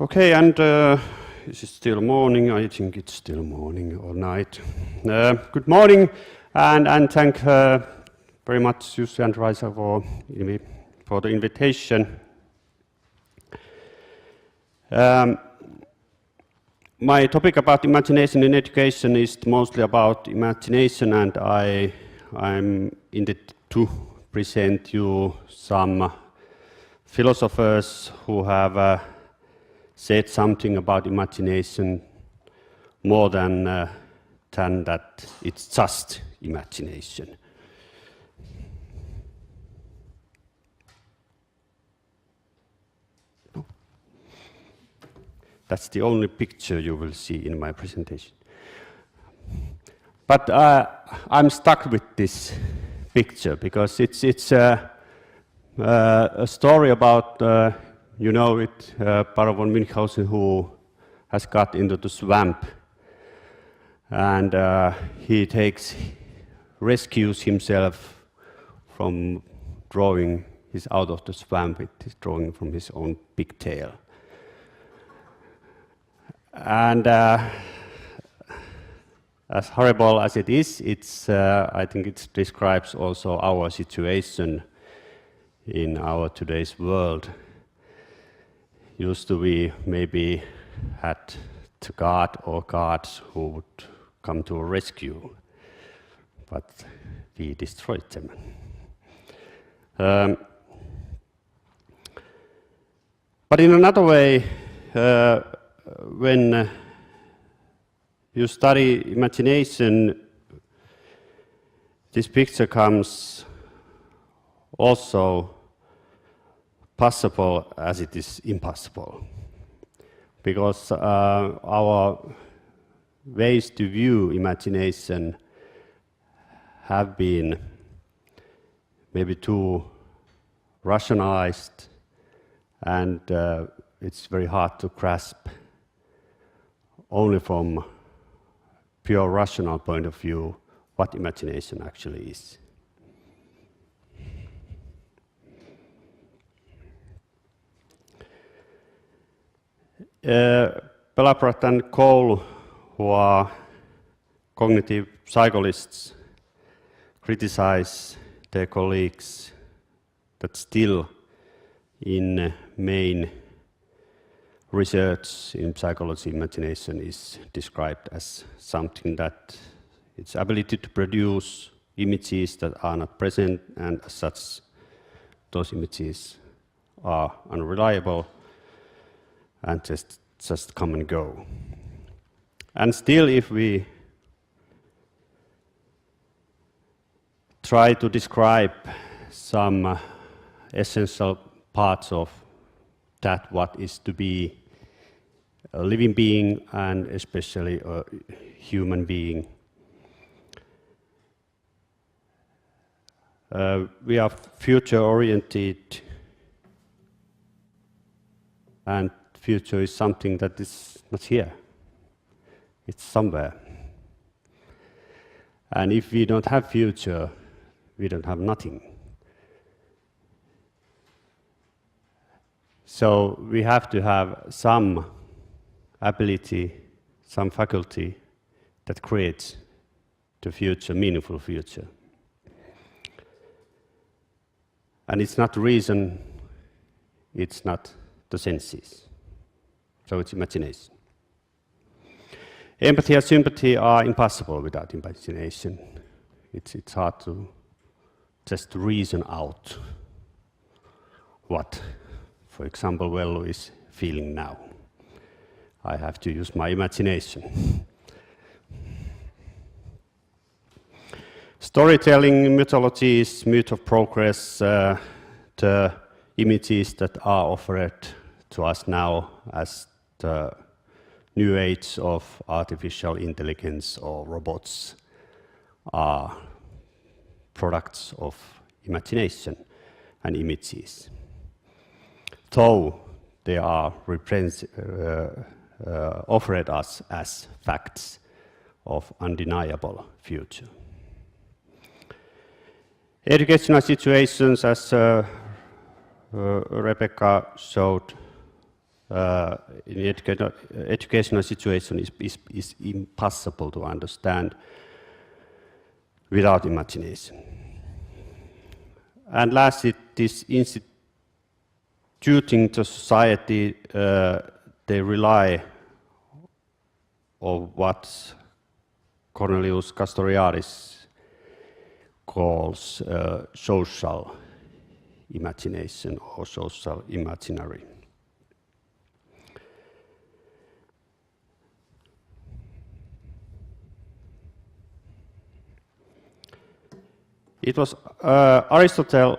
Okay, and is it still morning? I think it's still morning or night. Good morning, and thank very much Jussi and Raisa for the invitation. My topic about imagination in education is mostly about imagination, and I'm intended to present you some philosophers who have said something about imagination more than that it's just imagination. That's the only picture you will see in my presentation. But I'm stuck with this picture because it's a story about you know it, Baron von Milhouse, who has got into the swamp, and he rescues himself from drawing his out of the swamp with his drawing from his own pigtail. And as horrible as it is, I think it describes also our situation in our today's world. Used to we maybe had the god or gods who would come to a rescue, but we destroyed them. But in another way, when you study imagination, this picture comes also possible as it is impossible, because our ways to view imagination have been maybe too rationalized, and it's very hard to grasp only from pure rational point of view what imagination actually is. Pelaprat and Cole, who are cognitive psychologists, criticize their colleagues that still in main research in psychology, imagination is described as something that its ability to produce images that are not present, and as such those images are unreliable and just come and go. And still, if we try to describe some essential parts of that, what is to be a living being and especially a human being, we are future-oriented, and future is something that is not here. It's somewhere. And if we don't have future, we don't have nothing. So we have to have some ability, some faculty that creates the future, meaningful future. And it's not reason, it's not the senses. So it's imagination. Empathy and sympathy are impossible without imagination. It's hard to just reason out what, for example, Väinö is feeling now. I have to use my imagination. Storytelling, mythologies, myth of progress, the images that are offered to us now as the new age of artificial intelligence or robots are products of imagination and images. Though they are offered us as facts of undeniable future. Educational situations, as Rebecca showed in educational situation is impossible to understand without imagination. And last, it is instituting the society, they rely on what Cornelius Castoriadis calls social imagination or social imaginary. It was Aristotle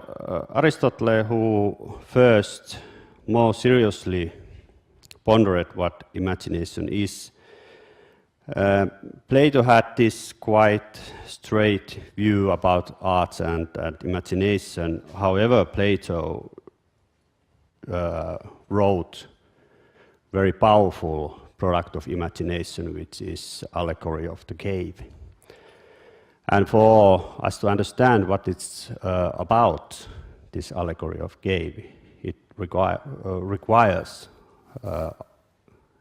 who first more seriously pondered what imagination is. Plato had this quite straight view about art and imagination. However, Plato wrote very powerful product of imagination, which is allegory of the cave. And for us to understand what it's about, this allegory of cave, it requires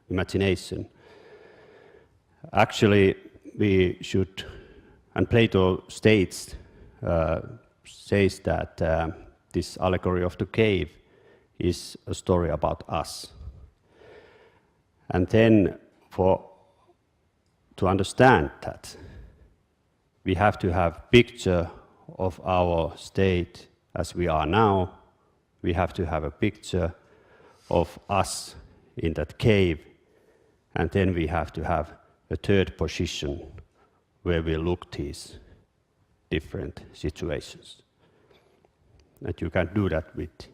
imagination. Actually, we should, and Plato says that this allegory of the cave is a story about us. And then to understand that, we have to have picture of our state as we are now. We have to have a picture of us in that cave, and then we have to have a third position where we look these different situations. And you can do that with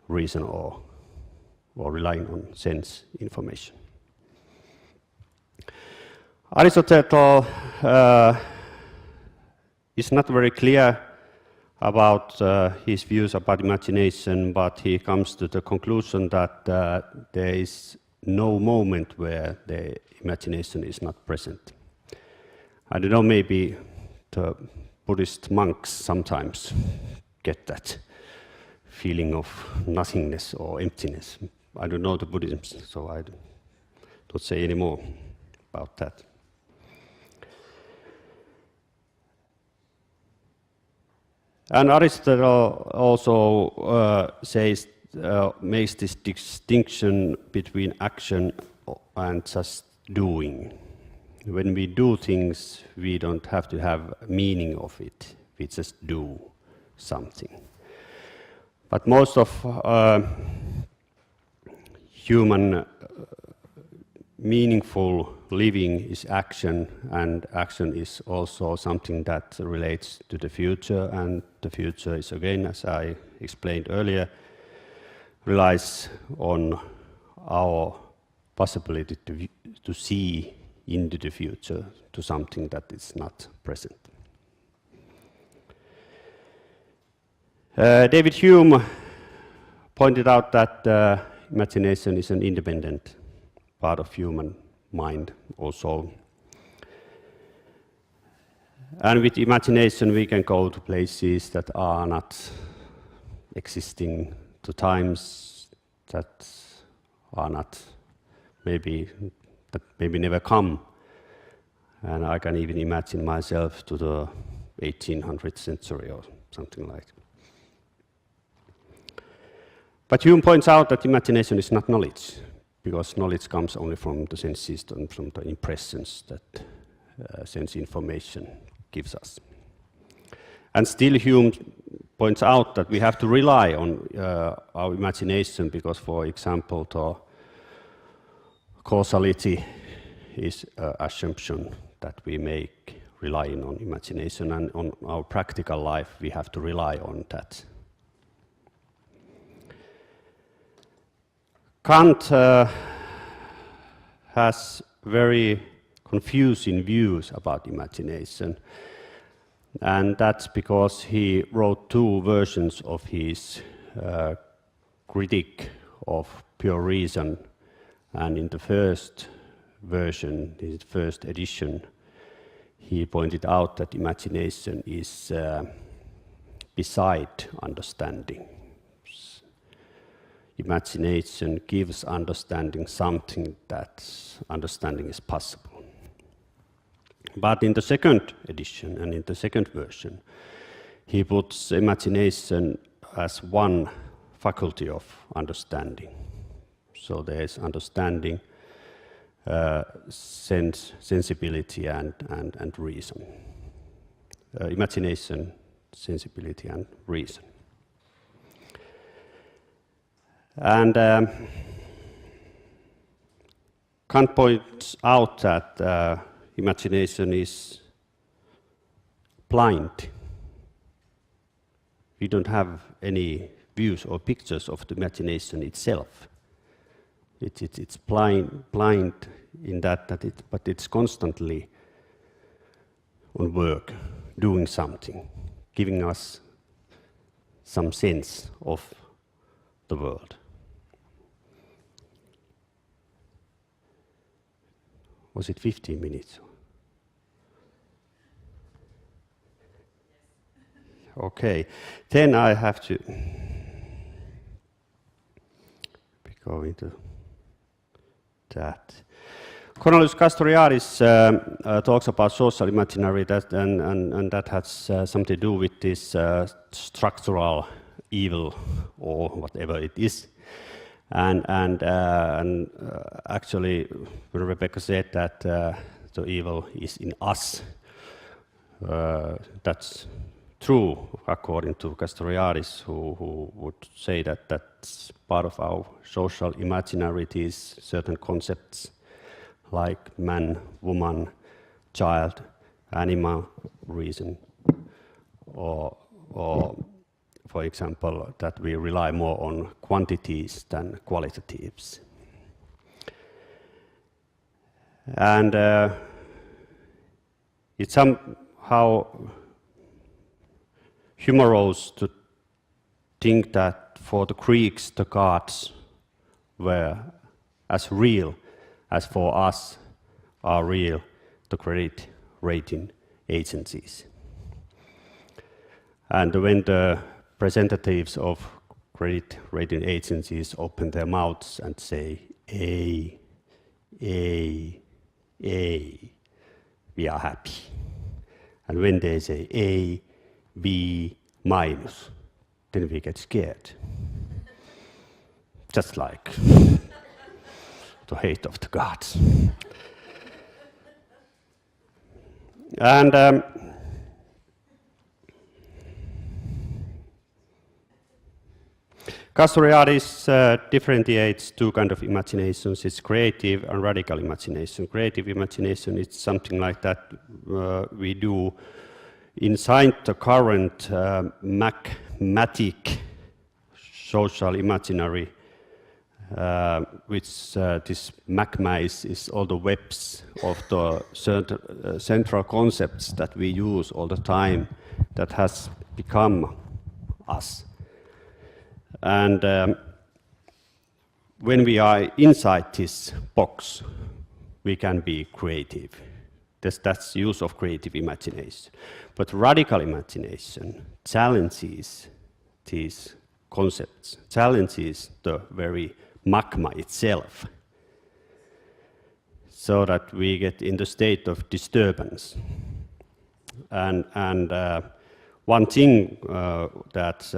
reason or relying on sense information. Aristotle is not very clear about his views about imagination, but he comes to the conclusion that there is no moment where the imagination is not present. I don't know, maybe the Buddhist monks sometimes get that feeling of nothingness or emptiness. I don't know the Buddhism, so I don't say any more about that. And Aristotle also makes this distinction between action and just doing. When we do things, we don't have to have meaning of it. We just do something. But most of human meaningful living is action, and action is also something that relates to the future, and the future is, again, as I explained earlier, relies on our possibility to see into the future, to something that is not present. David Hume pointed out that imagination is an independent part of human mind also. And with imagination we can go to places that are not existing, to times that are not maybe never come. And I can even imagine myself to the 1800th century or something like that. But Hume points out that imagination is not knowledge, because knowledge comes only from the senses and from the impressions that sense information gives us. And still Hume points out that we have to rely on our imagination, because, for example, the causality is an assumption that we make relying on imagination, and on our practical life we have to rely on that. Kant has very confusing views about imagination, and that's because he wrote two versions of his critique of pure reason. And in the first version, his first edition, he pointed out that imagination is beside understanding. imagination gives understanding something that understanding is possible. But in the second edition and in the second version, he puts imagination as one faculty of understanding. So there is understanding, sensibility, and reason. Imagination, sensibility, and reason. And Kant points out that imagination is blind. We don't have any views or pictures of the imagination itself. It's blind in that but it's constantly on work, doing something, giving us some sense of the world. Was it 15 minutes? Okay, then I have to go into that. Cornelius Castoriadis talks about social imaginary, and that has something to do with this structural evil or whatever it is. And actually, when Rebecca said that the evil is in us, that's true according to Castoriadis, who would say that that's part of our social imaginarities, certain concepts like man, woman, child, animal, reason, or for example, that we rely more on quantities than qualitatives. And it's somehow humorous to think that for the Greeks, the gods were as real as for us are real the credit rating agencies. And when the representatives of credit rating agencies open their mouths and say, A, we are happy. And when they say A, B, minus, then we get scared. Just like the hate of the gods. And Castoriadis differentiates two kinds of imaginations. It's creative and radical imagination. Creative imagination is something like that we do inside the current magmatic social imaginary, which this magma is all the webs of the central concepts that we use all the time that has become us. And when we are inside this box, we can be creative. That's use of creative imagination. But radical imagination challenges these concepts, challenges the very magma itself, so that we get in the state of disturbance. And one thing that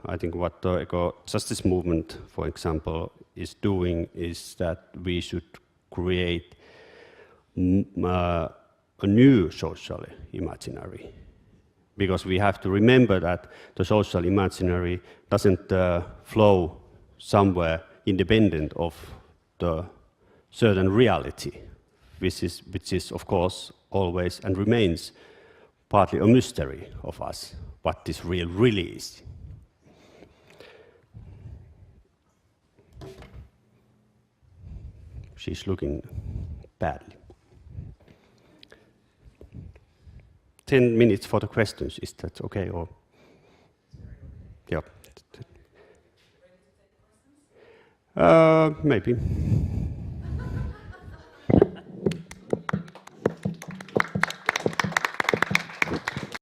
I think what the EcoJustice movement, for example, is doing is that we should create a new social imaginary, because we have to remember that the social imaginary doesn't flow somewhere independent of the certain reality, which is of course always and remains partly a mystery of us, what this really is. She's looking badly. 10 minutes for the questions, is that okay? Or yeah. Maybe.